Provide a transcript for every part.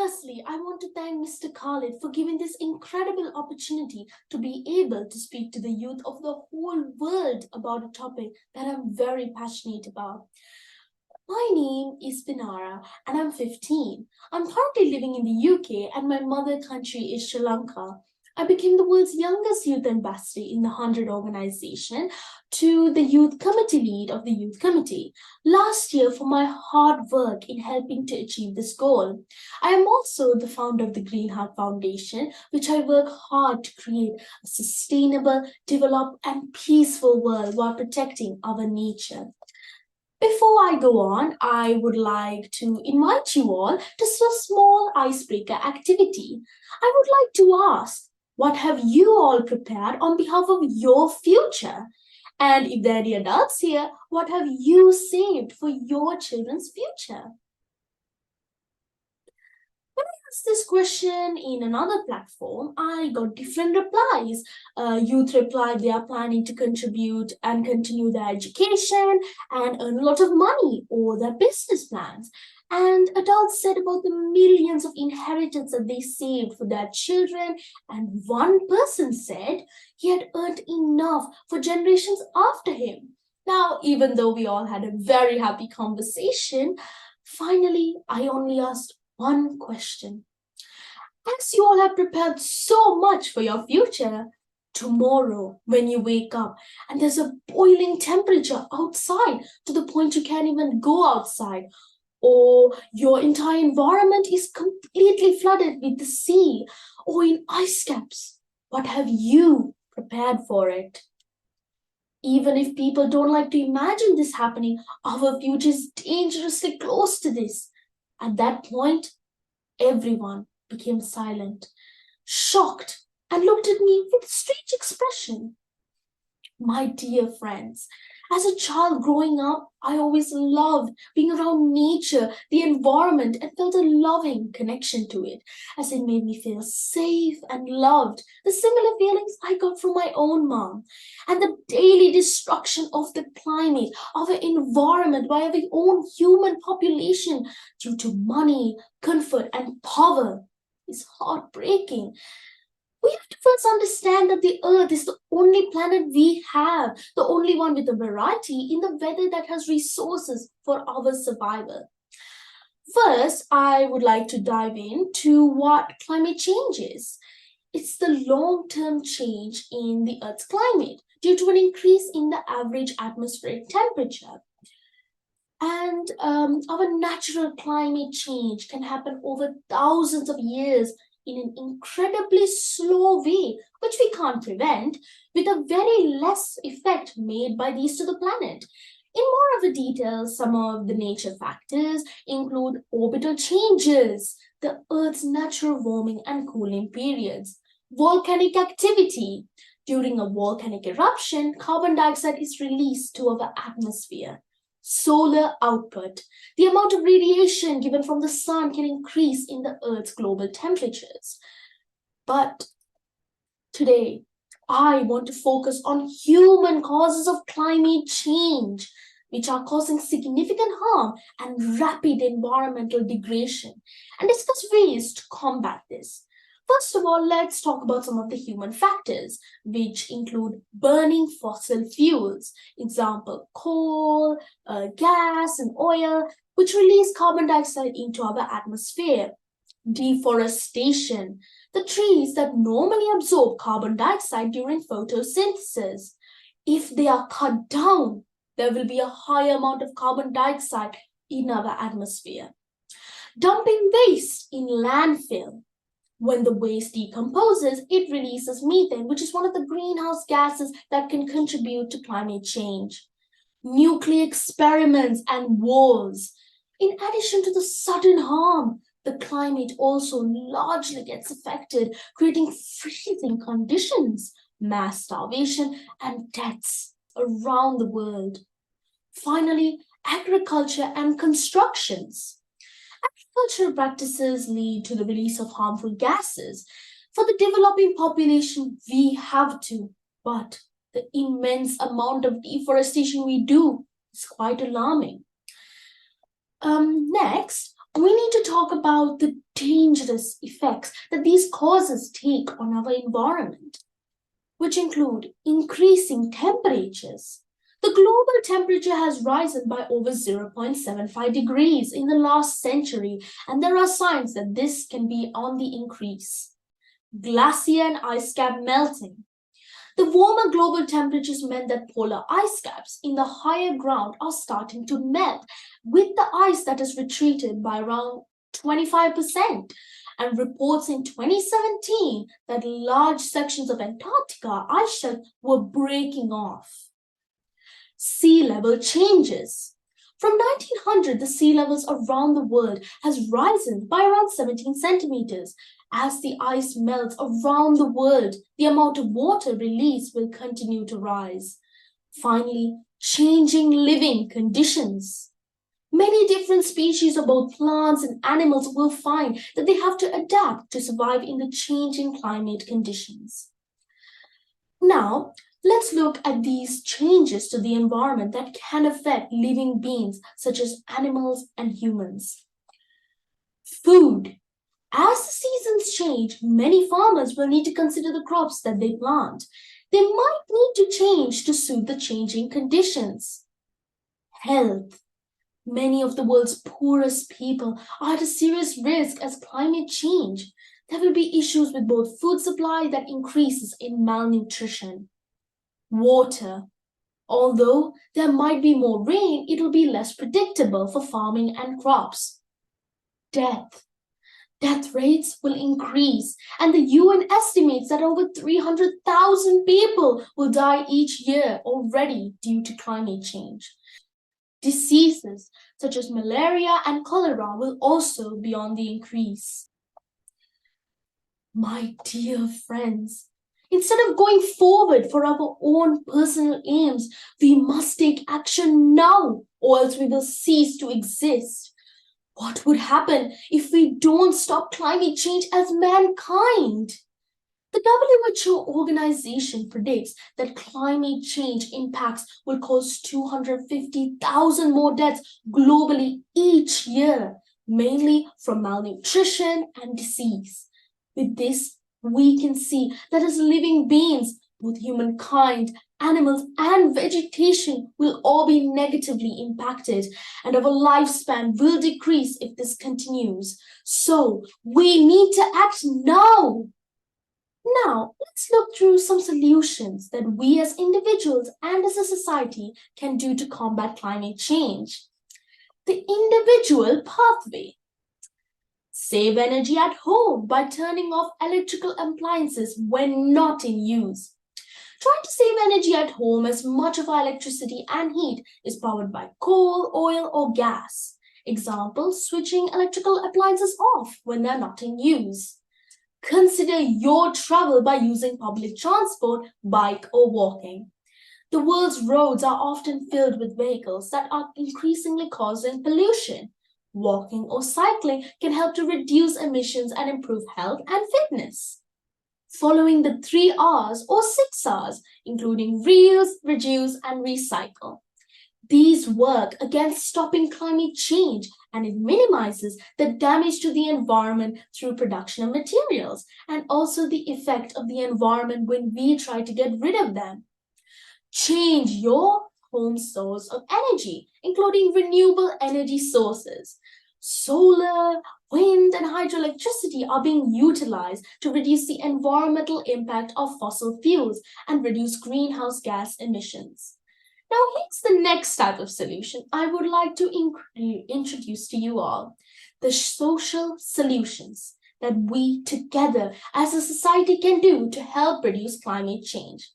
Firstly, I want to thank Mr. Khalid for giving this incredible opportunity to be able to speak to the youth of the whole world about a topic that I'm very passionate about. My name is Pinara and I'm 15. I'm currently living in the UK and my mother country is Sri Lanka. I became the world's youngest youth ambassador in the 100 organization to the youth committee lead of the youth committee last year for my hard work in helping to achieve this goal. I am also the founder of the Green Heart Foundation, which I work hard to create a sustainable, developed, and peaceful world while protecting our nature. Before I go on, I would like to invite you all to a small icebreaker activity. I would like to ask, what have you all prepared on behalf of your future? And if there are any adults here, what have you saved for your children's future? When I asked this question in another platform, I got different replies. Youth replied they are planning to contribute and continue their education and earn a lot of money or their business plans. And adults said about the millions of inheritance that they saved for their children. And one person said he had earned enough for generations after him. Now, even though we all had a very happy conversation, finally, I only asked one question. As you all have prepared so much for your future, tomorrow when you wake up and there's a boiling temperature outside to the point you can't even go outside, or your entire environment is completely flooded with the sea or in ice caps, what have you prepared for it? Even if people don't like to imagine this happening, our future is dangerously close to this. At that point, everyone became silent, shocked, and looked at me with a strange expression. My dear friends, as a child growing up, I always loved being around nature, the environment, and felt a loving connection to it, as it made me feel safe and loved. The similar feelings I got from my own mom. And the daily destruction of the climate, our environment by our own human population due to money, comfort, and power is heartbreaking. We have to first understand that the Earth is the only planet we have, the only one with a variety in the weather that has resources for our survival. First, I would like to dive into what climate change is. It's the long-term change in the Earth's climate due to an increase in the average atmospheric temperature. And our natural climate change can happen over thousands of years in an incredibly slow way, which we can't prevent, with a very less effect made by these to the planet. In more of a detail, some of the nature factors include orbital changes, the Earth's natural warming and cooling periods, volcanic activity. During a volcanic eruption, carbon dioxide is released to our atmosphere. Solar output. The amount of radiation given from the sun can increase in the Earth's global temperatures. But today, I want to focus on human causes of climate change, which are causing significant harm and rapid environmental degradation, and discuss ways to combat this. First of all, let's talk about some of the human factors, which include burning fossil fuels, example, coal, gas, and oil, which release carbon dioxide into our atmosphere. Deforestation, the trees that normally absorb carbon dioxide during photosynthesis. If they are cut down, there will be a higher amount of carbon dioxide in our atmosphere. Dumping waste in landfill. When the waste decomposes, it releases methane, which is one of the greenhouse gases that can contribute to climate change. Nuclear experiments and wars. In addition to the sudden harm, the climate also largely gets affected, creating freezing conditions, mass starvation, and deaths around the world. Finally, agriculture and constructions. Agricultural practices lead to the release of harmful gases. For the developing population, we have to, but the immense amount of deforestation we do is quite alarming. Next, we need to talk about the dangerous effects that these causes take on our environment, which include increasing temperatures. The global temperature has risen by over 0.75 degrees in the last century, and there are signs that this can be on the increase. Glacier and ice cap melting. The warmer global temperatures meant that polar ice caps in the higher ground are starting to melt, with the ice that has retreated by around 25%. And reports in 2017 that large sections of Antarctica ice shelf were breaking off. Sea level changes. From 1900, the sea levels around the world has risen by around 17 centimeters. As the ice melts around the world, the amount of water released will continue to rise. Finally, changing living conditions. Many different species of both plants and animals will find that they have to adapt to survive in the changing climate conditions. Now, let's look at these changes to the environment that can affect living beings such as animals and humans. Food. As the seasons change, many farmers will need to consider the crops that they plant. They might need to change to suit the changing conditions. Health. Many of the world's poorest people are at a serious risk as climate change. There will be issues with both food supply that increases in malnutrition. Water. Although there might be more rain, it will be less predictable for farming and crops. Death. Death rates will increase, and the UN estimates that over 300,000 people will die each year already due to climate change. Diseases such as malaria and cholera will also be on the increase. My dear friends, instead of going forward for our own personal aims, we must take action now, or else we will cease to exist. What would happen if we don't stop climate change as mankind? The WHO organization predicts that climate change impacts will cause 250,000 more deaths globally each year, mainly from malnutrition and disease. With this, we can see that as living beings, both humankind, animals, and vegetation will all be negatively impacted, and our lifespan will decrease if this continues. So, we need to act now. Now, let's look through some solutions that we as individuals and as a society can do to combat climate change. The individual pathway. Save energy at home by turning off electrical appliances when not in use. Trying to save energy at home as much of our electricity and heat is powered by coal, oil, or gas. Example, switching electrical appliances off when they're not in use. Consider your travel by using public transport, bike, or walking. The world's roads are often filled with vehicles that are increasingly causing pollution. Walking or cycling can help to reduce emissions and improve health and fitness. Following the 3 R's or 6 R's, including reuse, reduce, and recycle. These work against stopping climate change, and it minimizes the damage to the environment through production of materials and also the effect of the environment when we try to get rid of them. Change your home source of energy, including renewable energy sources. Solar, wind, and hydroelectricity are being utilized to reduce the environmental impact of fossil fuels and reduce greenhouse gas emissions. Now, here's the next type of solution I would like to introduce to you all, the social solutions that we together as a society can do to help reduce climate change.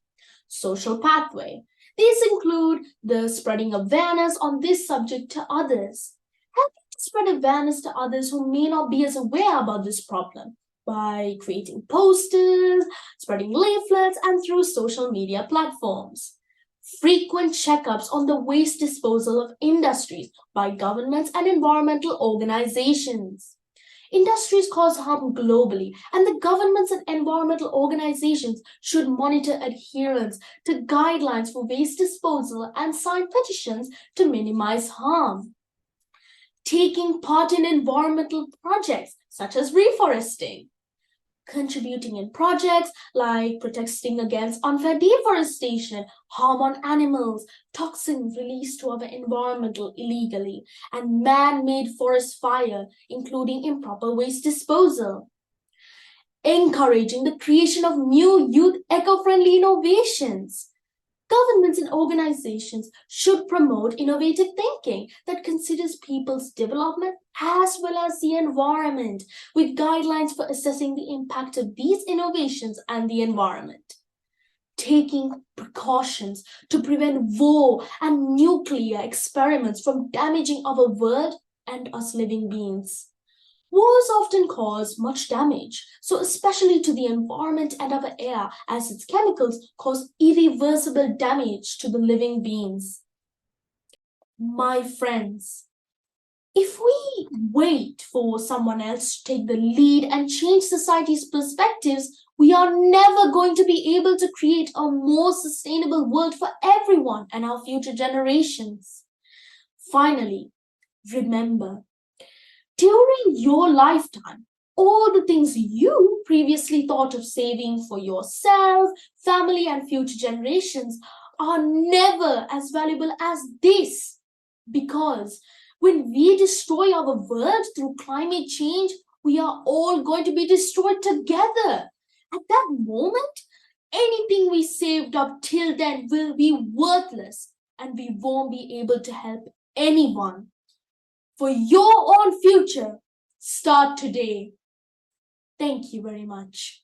Social pathway. These include the spreading awareness on this subject to others. Helping to spread awareness to others who may not be as aware about this problem by creating posters, spreading leaflets, and through social media platforms. Frequent checkups on the waste disposal of industries by governments and environmental organizations. Industries cause harm globally, and the governments and environmental organizations should monitor adherence to guidelines for waste disposal and sign petitions to minimize harm. taking part in environmental projects such as reforesting, contributing in projects like protesting against unfair deforestation, harm on animals, toxins released to our environment illegally, and man-made forest fire, including improper waste disposal. Encouraging the creation of new youth eco-friendly innovations. Governments and organizations should promote innovative thinking that considers people's development as well as the environment, with guidelines for assessing the impact of these innovations and the environment. Taking precautions to prevent war and nuclear experiments from damaging our world and us living beings. Wars often cause much damage, so especially to the environment and our air, as its chemicals cause irreversible damage to the living beings. My friends, if we wait for someone else to take the lead and change society's perspectives, we are never going to be able to create a more sustainable world for everyone and our future generations. Finally, remember, during your lifetime, all the things you previously thought of saving for yourself, family, and future generations are never as valuable as this. Because when we destroy our world through climate change, we are all going to be destroyed together. At that moment, anything we saved up till then will be worthless and we won't be able to help anyone. For your own future, start today. Thank you very much.